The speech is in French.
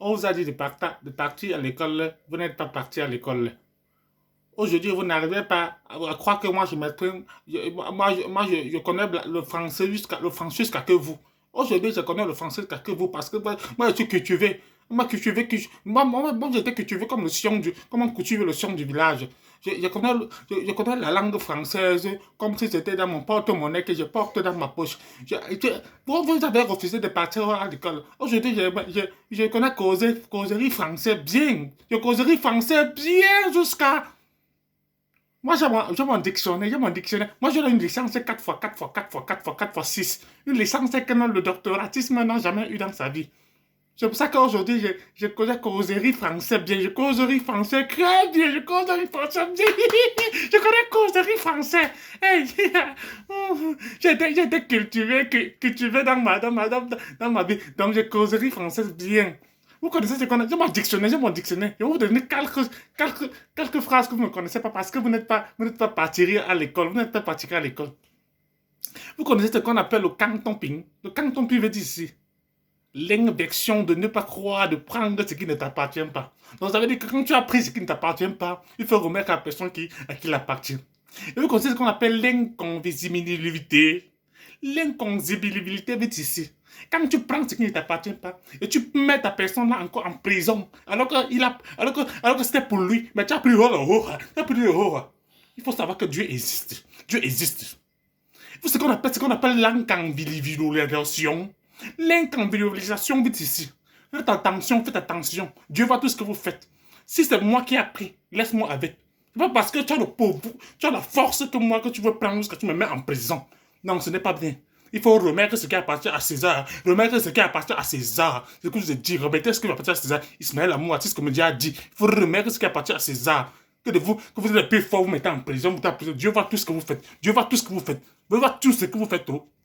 On vous a dit de partir à l'école, vous n'êtes pas parti à l'école. Aujourd'hui, vous n'arrivez pas à croire que moi, je m'exprime. Je connais le français jusqu'à que vous. Aujourd'hui, je connais le français jusqu'à que vous parce que moi, je suis cultivé. Moi, j'étais cultivé comme comme on cultive le sion du village. Je connais la langue française comme si c'était dans mon porte-monnaie que je porte dans ma poche. Vous avez refusé de partir à l'école. Aujourd'hui, je connais causerie français bien. Je causerie français bien jusqu'à moi, j'ai mon dictionnaire. Moi, j'ai une licence 4 fois 4 fois 4 fois 4 fois 4 fois 6. Une licence que même le doctoratisme n'a jamais eu dans sa vie. C'est pour ça qu'aujourd'hui, je connais causerie français bien. Je causerie français très bien. Je causerie français bien. Je connais causerie français. Hey, j'ai été cultivé dans ma vie. Donc, j'ai causerie française bien. Vous connaissez ce qu'on a? J'ai mon dictionnaire. Je vais vous donner quelques phrases que vous ne connaissez pas parce que vous n'êtes pas parti à l'école. Vous n'êtes pas parti à l'école. Vous connaissez ce qu'on appelle le canton-ping. Le canton-ping veut dire ici l'invection de ne pas croire, de prendre ce qui ne t'appartient pas. Donc ça veut dire que quand tu as pris ce qui ne t'appartient pas, il faut remettre à la personne à qui l'appartient. Et vous connaissez ce qu'on appelle l'inconvisibilité. L'inconvisibilité veut dire ici. Quand tu prends ce qui ne t'appartient pas et tu mets ta personne là encore en prison, alors que c'était pour lui, mais tu as pris il faut savoir que Dieu existe. Dieu existe. Il faut ce qu'on appelle l'inconvisibilisation. L'inconvisibilisation veut dire ici. Faites attention. Dieu voit tout ce que vous faites. Si c'est moi qui ai pris, laisse-moi avec. C'est pas parce que tu as le pauvre, tu as la force que moi que tu veux prendre jusqu'à tu me mets en prison. Non, ce n'est pas bien. Il faut remettre ce qui appartient à César. Remettre ce qui appartient à César. C'est ce que je vous ai dit. Remettez ce qui appartient à César. Ismaël Amour, c'est ce que me a dit. Il faut remettre ce qui appartient à César. Que vous êtes le plus fort, vous mettez en prison, Dieu voit tout ce que vous faites. Dieu voit tout ce que vous faites. Dieu voit tout ce que vous faites.